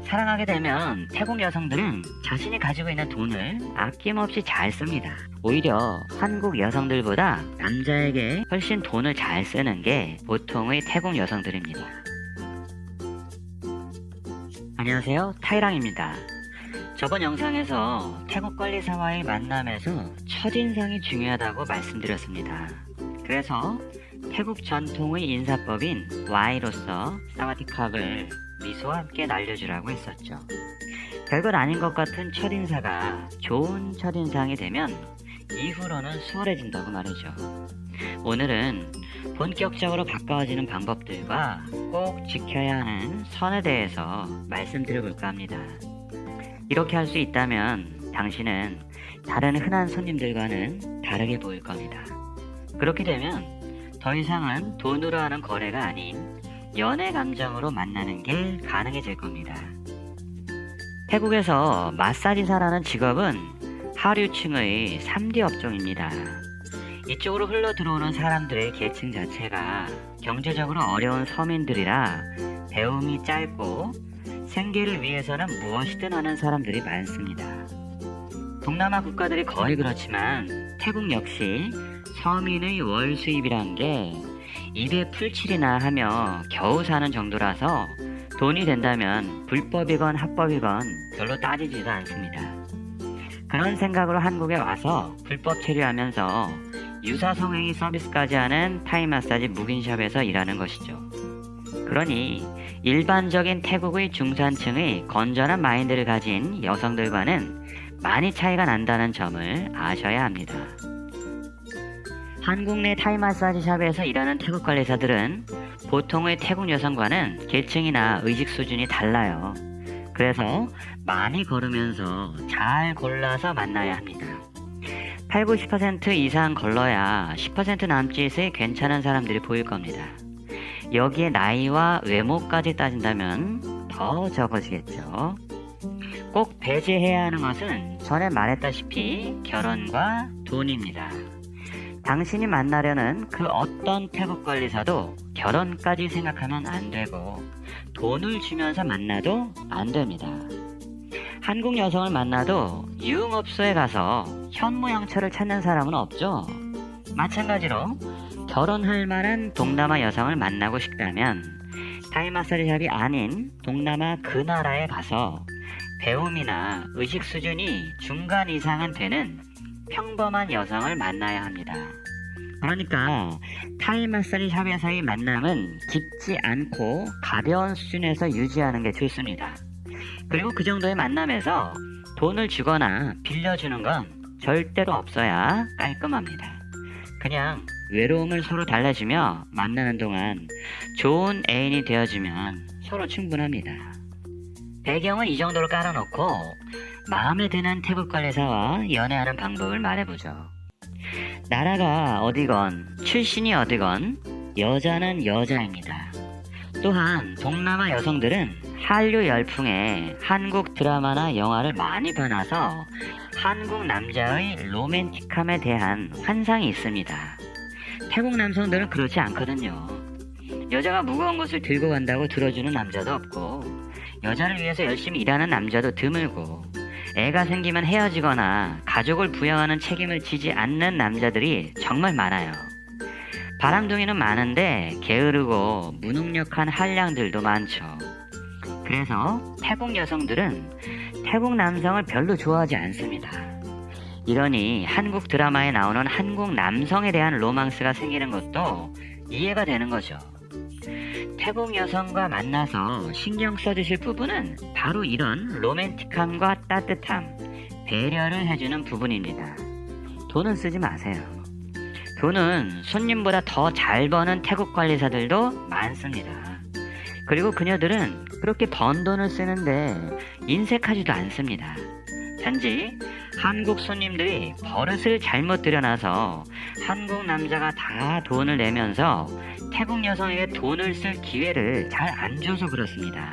사랑하게 되면 태국 여성들은 자신이 가지고 있는 돈을 아낌없이 잘 씁니다. 오히려 한국 여성들보다 남자에게 훨씬 돈을 잘 쓰는 게 보통의 태국 여성들입니다. 안녕하세요, 타이랑입니다. 저번 영상에서 태국 관리사와의 만남에서 첫인상이 중요하다고 말씀드렸습니다. 그래서 태국 전통의 인사법인 Y로서 사와디캅을 미소와 함께 날려주라고 했었죠. 별것 아닌 것 같은 첫인사가 좋은 첫인상이 되면 이후로는 수월해진다고 말이죠. 오늘은 본격적으로 가까워지는 방법들과 꼭 지켜야 하는 선에 대해서 말씀드려볼까 합니다. 이렇게 할 수 있다면 당신은 다른 흔한 손님들과는 다르게 보일 겁니다. 그렇게 되면 더 이상은 돈으로 하는 거래가 아닌 연애 감정으로 만나는 게 가능해질 겁니다. 태국에서 마사지사라는 직업은 하류층의 3D 업종입니다. 이쪽으로 흘러 들어오는 사람들의 계층 자체가 경제적으로 어려운 서민들이라 배움이 짧고 생계를 위해서는 무엇이든 하는 사람들이 많습니다. 동남아 국가들이 거의 그렇지만 태국 역시 서민의 월 수입이란 게 입에 풀칠이나 하며 겨우 사는 정도라서 돈이 된다면 불법이건 합법이건 별로 따지지도 않습니다. 그런 생각으로 한국에 와서 불법 체류하면서 유사성행위 서비스까지 하는 타이 마사지 묵인샵에서 일하는 것이죠. 그러니 일반적인 태국의 중산층의 건전한 마인드를 가진 여성들과는 많이 차이가 난다는 점을 아셔야 합니다. 한국 내 타이 마사지 샵에서 일하는 태국 관리사들은 보통의 태국 여성과는 계층이나 의식 수준이 달라요. 그래서 많이 걸으면서 잘 골라서 만나야 합니다. 8, 90% 이상 걸러야 10% 남짓의 괜찮은 사람들이 보일 겁니다. 여기에 나이와 외모까지 따진다면 더 적어지겠죠. 꼭 배제해야 하는 것은 전에 말했다시피 결혼과 돈입니다. 당신이 만나려는 그 어떤 태국 관리사도 결혼까지 생각하면 안 되고 돈을 주면서 만나도 안 됩니다. 한국 여성을 만나도 유흥업소에 가서 현모양처를 찾는 사람은 없죠. 마찬가지로 결혼할 만한 동남아 여성을 만나고 싶다면 타이 마사지샵이 아닌 동남아 그 나라에 가서 배움이나 의식 수준이 중간 이상은 되는 평범한 여성을 만나야 합니다. 그러니까 타이 마사지 샵에서의 만남은 깊지 않고 가벼운 수준에서 유지하는 게 좋습니다. 그리고 그 정도의 만남에서 돈을 주거나 빌려주는 건 절대로 없어야 깔끔합니다. 그냥 외로움을 서로 달래주며 만나는 동안 좋은 애인이 되어주면 서로 충분합니다. 배경은 이 정도로 깔아놓고 마음에 드는 태국 관리사와 연애하는 방법을 말해보죠. 나라가 어디건 출신이 어디건 여자는 여자입니다. 또한 동남아 여성들은 한류 열풍에 한국 드라마나 영화를 많이 봐놔서 한국 남자의 로맨틱함에 대한 환상이 있습니다. 태국 남성들은 그렇지 않거든요. 여자가 무거운 것을 들고 간다고 들어주는 남자도 없고 여자를 위해서 열심히 일하는 남자도 드물고 애가 생기면 헤어지거나 가족을 부양하는 책임을 지지 않는 남자들이 정말 많아요. 바람둥이는 많은데 게으르고 무능력한 한량들도 많죠. 그래서 태국 여성들은 태국 남성을 별로 좋아하지 않습니다. 이러니 한국 드라마에 나오는 한국 남성에 대한 로망스가 생기는 것도 이해가 되는 거죠. 태국 여성과 만나서 신경 써주실 부분은 바로 이런 로맨틱함과 따뜻함, 배려를 해주는 부분입니다. 돈은 쓰지 마세요. 돈은 손님보다 더 잘 버는 태국 관리사들도 많습니다. 그리고 그녀들은 그렇게 번 돈을 쓰는데 인색하지도 않습니다. 단지 한국 손님들이 버릇을 잘못 들여놔서 한국 남자가 다 돈을 내면서 태국 여성에게 돈을 쓸 기회를 잘 안 줘서 그렇습니다.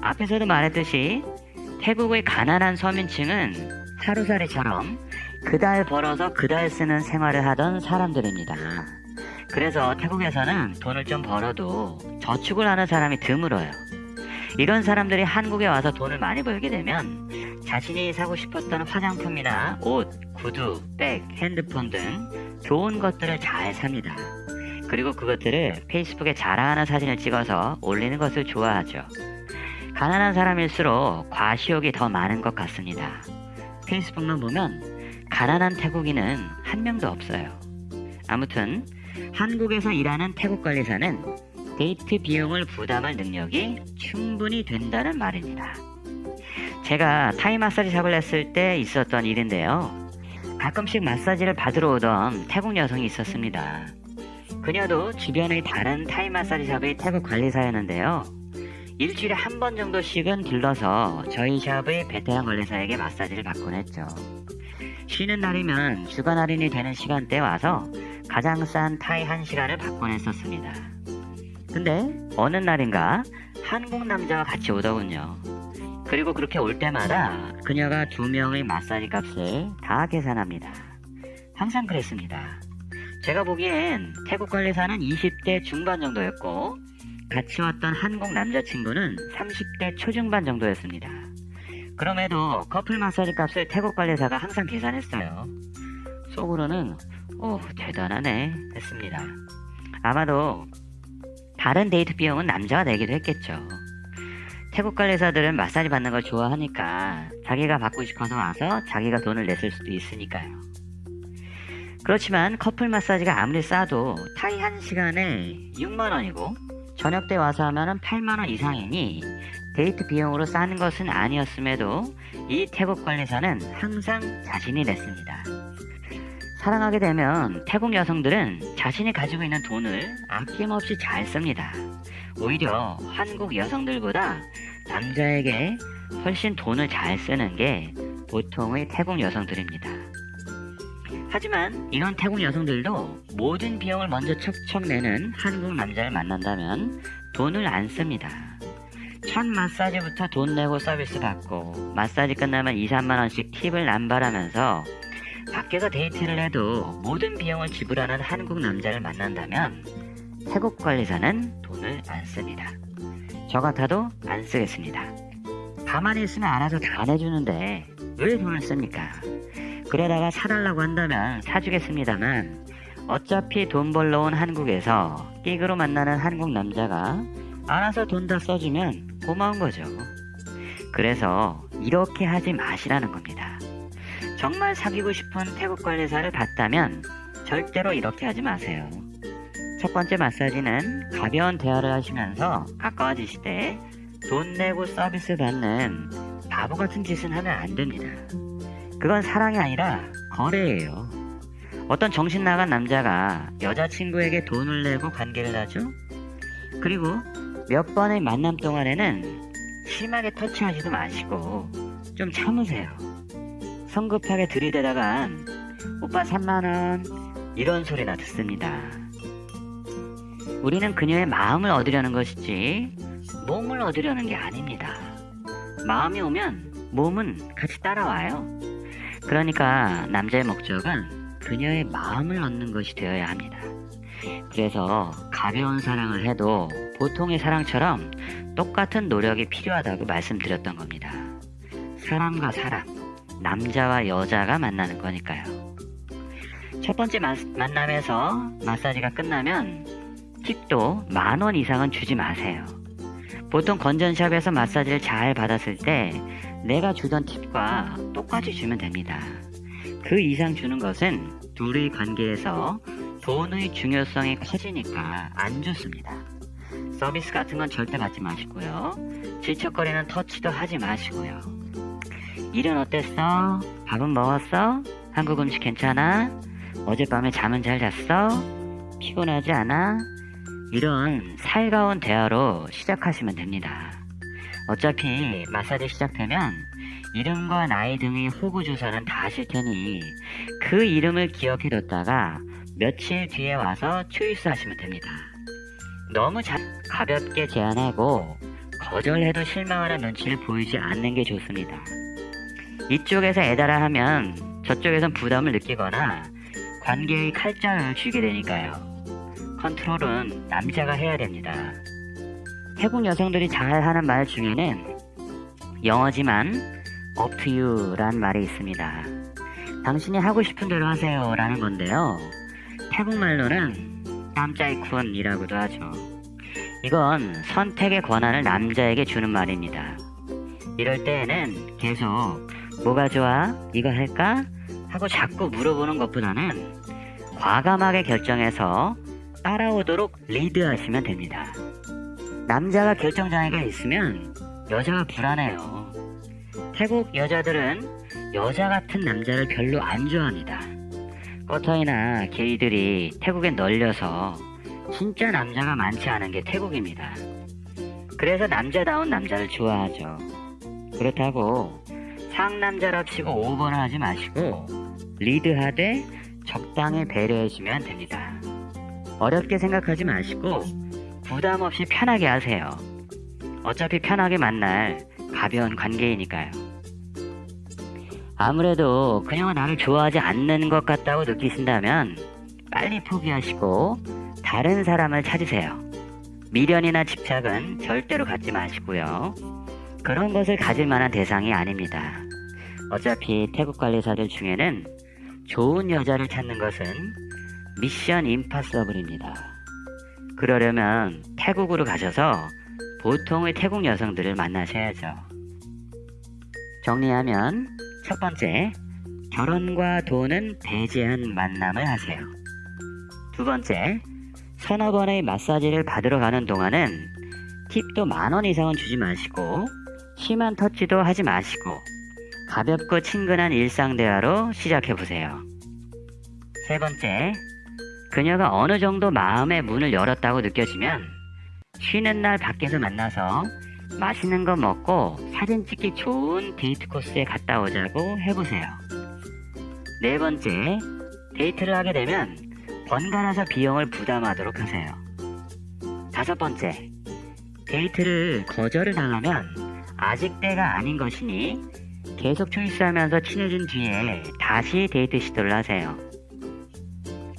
앞에서도 말했듯이 태국의 가난한 서민층은 하루살이처럼 그달 벌어서 그달 쓰는 생활을 하던 사람들입니다. 그래서 태국에서는 돈을 좀 벌어도 저축을 하는 사람이 드물어요. 이런 사람들이 한국에 와서 돈을 많이 벌게 되면 자신이 사고 싶었던 화장품이나 옷, 구두, 백, 핸드폰 등 좋은 것들을 잘 삽니다. 그리고 그것들을 페이스북에 자랑하는 사진을 찍어서 올리는 것을 좋아하죠. 가난한 사람일수록 과시욕이 더 많은 것 같습니다. 페이스북만 보면 가난한 태국인은 한 명도 없어요. 아무튼 한국에서 일하는 태국 관리사는 데이트 비용을 부담할 능력이 충분히 된다는 말입니다. 제가 타이 마사지 샵을 했을 때 있었던 일인데요. 가끔씩 마사지를 받으러 오던 태국 여성이 있었습니다. 그녀도 주변의 다른 타이 마사지 샵의 태국 관리사였는데요. 일주일에 한 번 정도씩은 들러서 저희 샵의 베테랑 관리사에게 마사지를 받곤 했죠. 쉬는 날이면 주간 할인이 되는 시간대에 와서 가장 싼 타이 1시간을 받곤 했었습니다. 근데 어느 날인가 한국 남자와 같이 오더군요. 그리고 그렇게 올 때마다 그녀가 2명의 마사지 값을 다 계산합니다. 항상 그랬습니다. 제가 보기엔 태국 관리사는 20대 중반 정도였고 같이 왔던 한국 남자친구는 30대 초중반 정도였습니다. 그럼에도 커플 마사지 값을 태국 관리사가 항상 계산했어요. 속으로는 대단하네 했습니다. 아마도 다른 데이트 비용은 남자가 내기도 했겠죠. 태국 관리사들은 마사지 받는 걸 좋아하니까 자기가 받고 싶어서 와서 자기가 돈을 냈을 수도 있으니까요. 그렇지만 커플 마사지가 아무리 싸도 타이 1시간에 6만원이고 저녁 때 와서 하면 8만원 이상이니 데이트 비용으로 싸는 것은 아니었음에도 이 태국 관리사는 항상 자신이 냈습니다. 사랑하게 되면 태국 여성들은 자신이 가지고 있는 돈을 아낌없이 잘 씁니다. 오히려 한국 여성들보다 남자에게 훨씬 돈을 잘 쓰는 게 보통의 태국 여성들입니다. 하지만 이런 태국 여성들도 모든 비용을 먼저 척척 내는 한국 남자를 만난다면 돈을 안 씁니다. 첫 마사지부터 돈 내고 서비스 받고 마사지 끝나면 2, 3만원씩 팁을 남발하면서 밖에서 데이트를 해도 모든 비용을 지불하는 한국 남자를 만난다면 태국 관리사는 돈을 안 씁니다. 저 같아도 안 쓰겠습니다. 가만히 있으면 알아서 다 내주는데 왜 돈을 씁니까? 그러다가 사달라고 한다면 사주겠습니다만 어차피 돈 벌러 온 한국에서 끼그로 만나는 한국 남자가 알아서 돈 다 써주면 고마운 거죠. 그래서 이렇게 하지 마시라는 겁니다. 정말 사귀고 싶은 태국 관리사를 봤다면 절대로 이렇게 하지 마세요. 첫 번째 마사지는 가벼운 대화를 하시면서 가까워지시되 돈 내고 서비스 받는 바보 같은 짓은 하면 안 됩니다. 그건 사랑이 아니라 거래예요. 어떤 정신 나간 남자가 여자친구에게 돈을 내고 관계를 하죠? 그리고 몇 번의 만남 동안에는 심하게 터치하지도 마시고 좀 참으세요. 성급하게 들이대다간 오빠 3만원 이런 소리나 듣습니다. 우리는 그녀의 마음을 얻으려는 것이지 몸을 얻으려는 게 아닙니다. 마음이 오면 몸은 같이 따라와요. 그러니까 남자의 목적은 그녀의 마음을 얻는 것이 되어야 합니다. 그래서 가벼운 사랑을 해도 보통의 사랑처럼 똑같은 노력이 필요하다고 말씀드렸던 겁니다. 사람과 사람, 남자와 여자가 만나는 거니까요. 첫 번째 만남에서 마사지가 끝나면 팁도 10,000원 이상은 주지 마세요. 보통 건전샵에서 마사지를 잘 받았을 때 내가 주던 팁과 똑같이 주면 됩니다. 그 이상 주는 것은 둘의 관계에서 돈의 중요성이 커지니까 안 좋습니다. 서비스 같은 건 절대 받지 마시고요. 질척거리는 터치도 하지 마시고요. 일은 어땠어? 밥은 먹었어? 한국 음식 괜찮아? 어젯밤에 잠은 잘 잤어? 피곤하지 않아? 이런 살가운 대화로 시작하시면 됩니다. 어차피 마사지 시작되면 이름과 나이 등의 호구 주소는 다 하실 테니 그 이름을 기억해뒀다가 며칠 뒤에 와서 초이스 하시면 됩니다. 너무 가볍게 제안하고 거절해도 실망하는 눈치를 보이지 않는 게 좋습니다. 이쪽에서 애달아 하면 저쪽에선 부담을 느끼거나 관계의 칼자루를 쥐게 되니까요. 컨트롤은 남자가 해야 됩니다. 태국 여성들이 잘 하는 말 중에는 영어지만 up to you 라는 말이 있습니다. 당신이 하고 싶은 대로 하세요 라는 건데요. 태국말로는 땀짜이쿤 이라고도 하죠. 이건 선택의 권한을 남자에게 주는 말입니다. 이럴 때에는 계속 뭐가 좋아? 이거 할까? 하고 자꾸 물어보는 것보다는 과감하게 결정해서 따라오도록 리드하시면 됩니다. 남자가 결정장애가 있으면 여자가 불안해요. 태국 여자들은 여자 같은 남자를 별로 안 좋아합니다. 꺼터이나 게이들이 태국에 널려서 진짜 남자가 많지 않은 게 태국입니다. 그래서 남자다운 남자를 좋아하죠. 그렇다고 상남자랍시고 오버는 하지 마시고 리드하되 적당히 배려해주면 됩니다. 어렵게 생각하지 마시고 부담 없이 편하게 하세요. 어차피 편하게 만날 가벼운 관계이니까요. 아무래도 그녀가 나를 좋아하지 않는 것 같다고 느끼신다면 빨리 포기하시고 다른 사람을 찾으세요. 미련이나 집착은 절대로 갖지 마시고요. 그런 것을 가질 만한 대상이 아닙니다. 어차피 태국 관리사들 중에는 좋은 여자를 찾는 것은 미션 임파서블입니다. 그러려면 태국으로 가셔서 보통의 태국 여성들을 만나셔야죠. 정리하면 첫 번째, 결혼과 돈은 배제한 만남을 하세요. 두 번째, 서너 번의 마사지를 받으러 가는 동안은 팁도 10,000원 이상은 주지 마시고 심한 터치도 하지 마시고 가볍고 친근한 일상 대화로 시작해보세요. 세 번째, 그녀가 어느 정도 마음의 문을 열었다고 느껴지면 쉬는 날 밖에서 만나서 맛있는 거 먹고 사진 찍기 좋은 데이트 코스에 갔다 오자고 해보세요. 네 번째, 데이트를 하게 되면 번갈아서 비용을 부담하도록 하세요. 다섯 번째, 데이트를 거절을 당하면 아직 때가 아닌 것이니 계속 초이스하면서 친해진 뒤에 다시 데이트 시도를 하세요.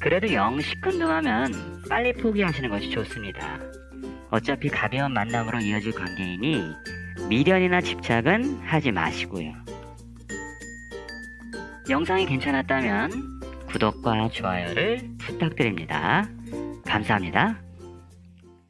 그래도 영 시큰둥하면 빨리 포기하시는 것이 좋습니다. 어차피 가벼운 만남으로 이어질 관계이니 미련이나 집착은 하지 마시고요. 영상이 괜찮았다면 구독과 좋아요를 부탁드립니다. 감사합니다.